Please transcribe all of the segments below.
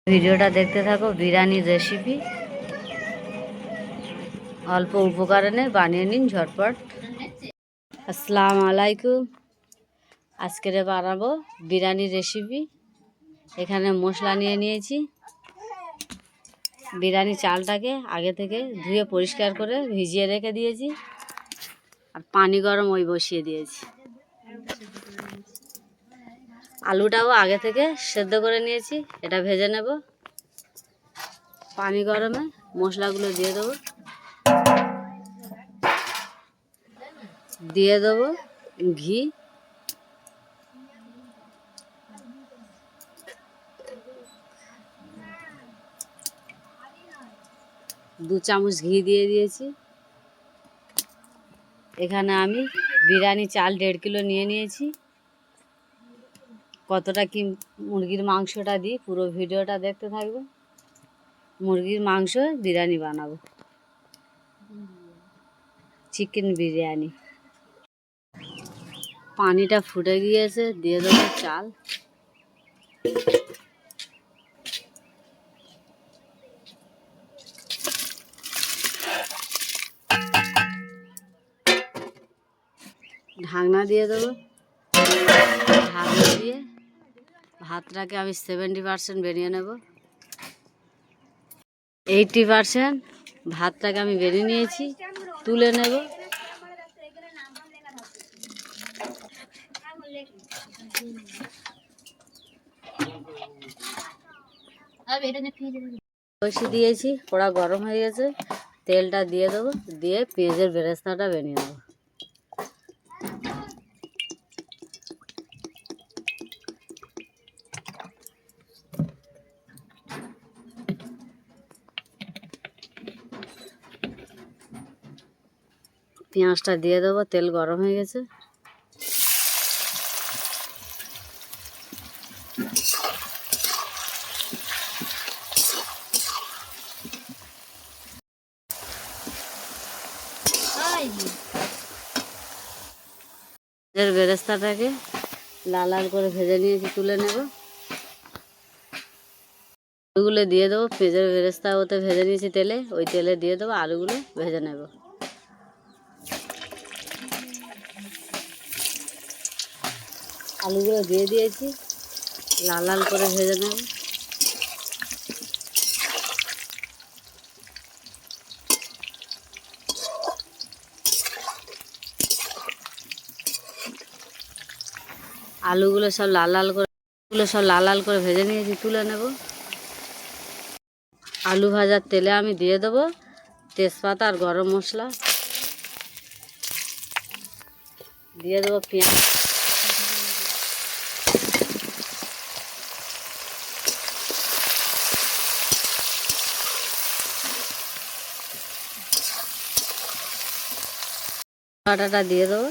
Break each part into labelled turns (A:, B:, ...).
A: ভিডিওটা দেখতে থাকো। বিরিয়ানির রেসিপি অল্প উপকরণে বানিয়ে নিন ঝটপট। আসসালামু আলাইকুম। আজকের বানাবো বিরিয়ানির রেসিপি। এখানে মশলা নিয়ে নিয়েছি। বিরিয়ানি চালটাকে আগে থেকে ধুয়ে পরিষ্কার করে ভিজিয়ে রেখে দিয়েছি, আর পানি গরম ওই বসিয়ে দিয়েছি। আলুটাও আগে থেকে সেদ্ধ করে নিয়েছি, এটা ভেজে নেব। পানি গরমে মশলাগুলো দিয়ে দেবো। দিয়ে দেবো ঘি, 2 চামচ ঘি দিয়ে দিয়েছি। এখানে আমি বিরিয়ানি চাল 1.5 কিলো নিয়ে নিয়েছি। কতটা কি মুরগির মাংসটা দিই পুরো ভিডিওটা দেখতে থাকবে। মুরগির মাংস বিরিয়ানি বানাবো, চিকেন বিরিয়ানি। পানিটা ফুটে গিয়েছে, দিয়ে দেবো চাল। ঢাকনা দিয়ে দেবো। ঢাকনা দিয়ে ভাতটাকে আমি 70% বেরিয়ে নেব। 80% ভাতটাকে আমি বেরিয়ে নিয়েছি, তুলে নেব। বসিয়ে দিয়েছি, কড়া গরম হয়ে গেছে। তেলটা দিয়ে দেবো, দিয়ে পেঁয়াজের বেরেস্তাটা বানিয়ে নেবো। পেঁয়াজটা দিয়ে দেবো, তেল গরম হয়ে গেছে। বেরেস্তাটাকে লাল লাল করে ভেজে নিয়েছি, তুলে নেব। আলুগুলো দিয়ে দেবো। পেঁয়াজের বেরেস্তা ওতে ভেজে নিয়েছি তেলে, ওই তেলে দিয়ে দেবো। আলুগুলো ভেজে নেব। আলুগুলো দিয়ে দিয়েছি, লাল লাল করে ভেজে নেব। আলুগুলো সব লাল লাল করে ভেজে নিয়েছি, তুলে নেব। আলু ভাজার তেলে আমি দিয়ে দেবো তেজপাতা আর গরম মশলা, দিয়ে দেবো পেঁয়াজ, বাটাটা দিয়ে দেবো।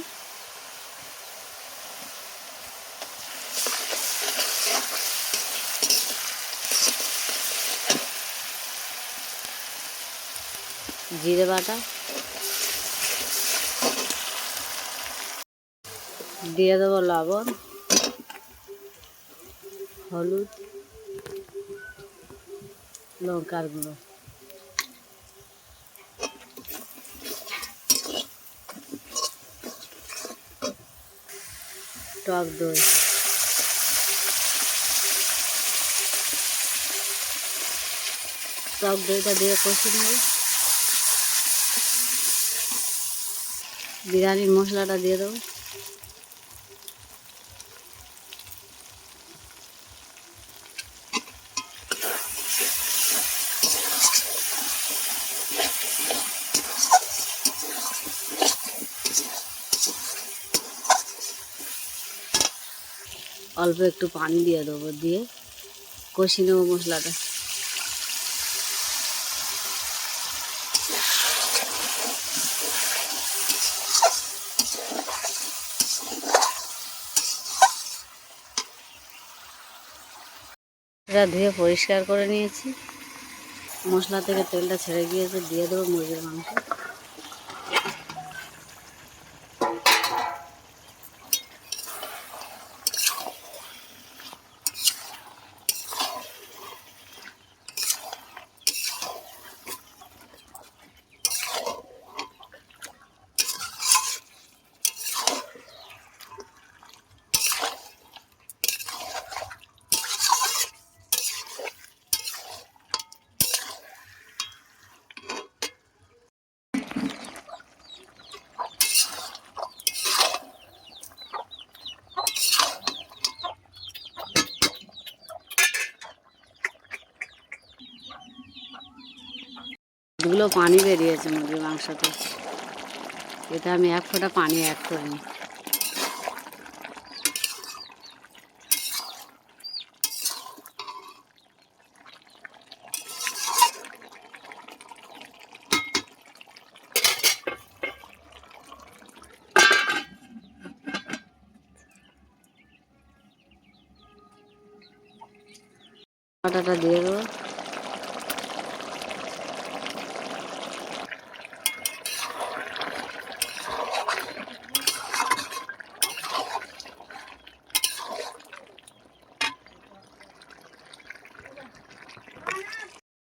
A: জিরে বাটা দিয়ে দেবো, লবণ, হলুদ, লঙ্কার গুঁড়ো, টক দই, টক দইটা দিয়ে কষিয়ে নেব। বিরিয়ানির মশলাটা দিয়ে দেবো। অল্প একটু পানি দিয়ে দেবো, দিয়ে কষিয়ে নেবো মশলাটা। এটা ধুয়ে পরিষ্কার করে নিয়েছি। মশলা থেকে তেলটা ছেড়ে গিয়েছে, দিয়ে দেবো মুরগির মাংস। কতগুলো পানি বেরিয়েছে মুরগির মাংসতে। এটা আমি এক ফোঁটা পানি অ্যাড করিনি। আটাটা দিয়ে দেবো।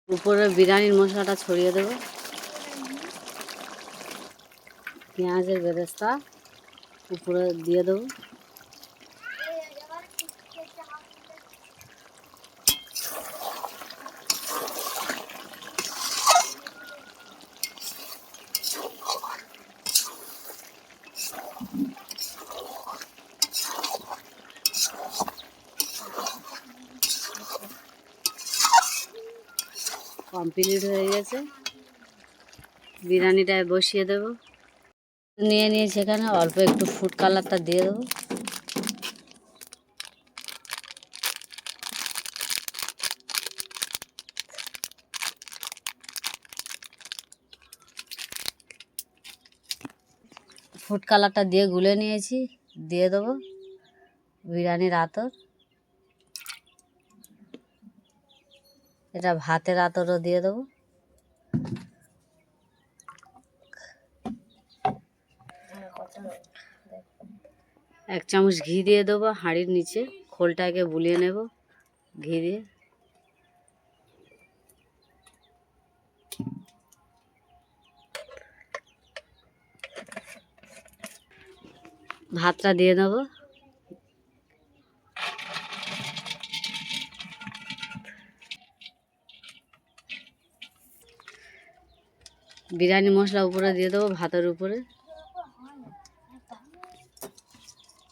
A: উপরে বিরিয়ানির মশলাটা ছড়িয়ে দেবো। পেঁয়াজের বেরেস্তা উপরে দিয়ে দেবো। কমপ্লিট হয়ে গেছে। বিরিয়ানিটা বসিয়ে দেব। নিয়ে সেখানে অল্প একটু ফুড কালারটা দিয়ে দেবো। ফুড কালারটা দিয়ে গুলে নিয়েছি, দিয়ে দেবো বিরিয়ানির আতর। এটা ভাতের আতরও দিয়ে দেবো। এক চামচ ঘি দিয়ে দেবো হাঁড়ির নিচে। খোলটাকে বুলিয়ে নেব ঘি দিয়ে। ভাতটা দিয়ে দেবো। বিরিয়ানি মশলা উপরে দিয়ে দেবো ভাতের উপরে।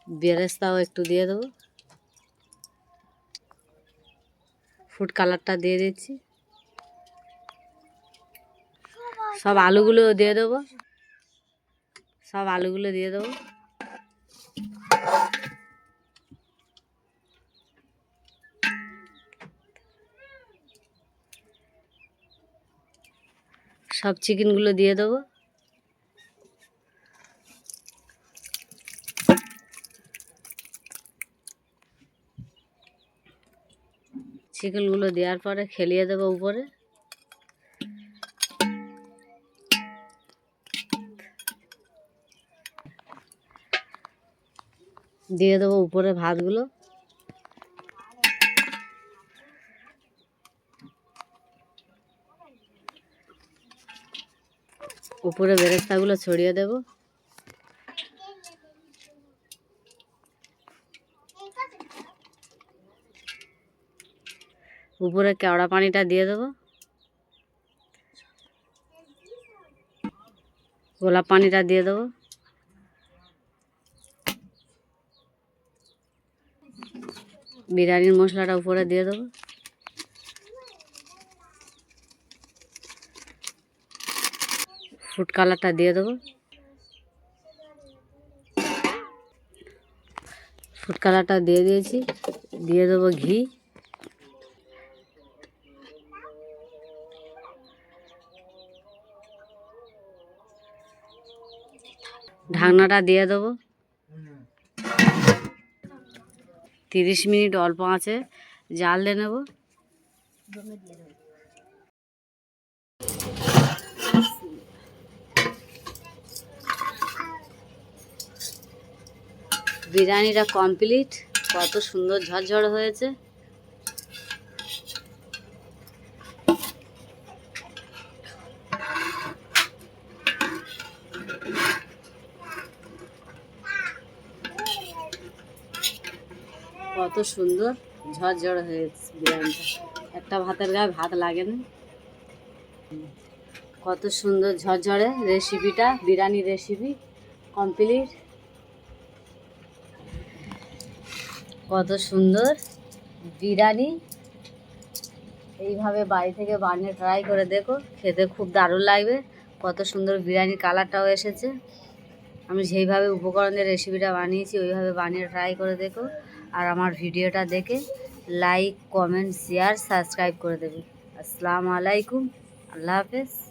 A: বেরেস্তাও একটু দিয়ে দেবো। ফুড কালারটা দিয়ে দিচ্ছি। সব আলুগুলো দিয়ে দেবো। সব আলুগুলো দিয়ে দেবো। সব চিকেনগুলো দিয়ে দেবো। চিকেনগুলো দেওয়ার পরে খেলিয়ে দেবো উপরে। দিয়ে দেবো উপরে ভাতগুলো। উপরে বেরেস্তাগুলো ছড়িয়ে দেব। উপরে কেওড়া পানিটা দিয়ে দেবো। গোলাপ পানিটা দিয়ে দেবো। বিরিয়ানির মশলাটা উপরে দিয়ে দেবো। ফুড কালারটা দিয়ে দেবো। ফুড কালারটা দিয়ে দিয়েছি। দিয়ে দেবো ঘি। ঢাকনাটা দিয়ে দেবো। 30 মিনিট অল্প আঁচে জাল দিয়ে নেব। বিরিয়ানিটা কমপ্লিট। কত সুন্দর ঝরঝর হয়েছে। কত সুন্দর ঝরঝর হয়েছে বিরিয়ানিটা। একটা ভাতের গায়ে ভাত লাগে না। কত সুন্দর ঝরঝরে রেসিপিটা। Biryani recipe complete. কত সুন্দর বিরিয়ানি এইভাবে বাড়ি থেকে বানিয়ে ট্রাই করে দেখো, খেতে খুব দারুণ লাগবে। কত সুন্দর বিরিয়ানির কালারটাও এসেছে। আমি যেইভাবে উপকরণের রেসিপিটা বানিয়েছি ওইভাবে বানিয়ে ট্রাই করে দেখো। আর আমার ভিডিওটা দেখে লাইক, কমেন্ট, শেয়ার, সাবস্ক্রাইব করে দেবে। আসসালামু আলাইকুম, আল্লাহ হাফেজ।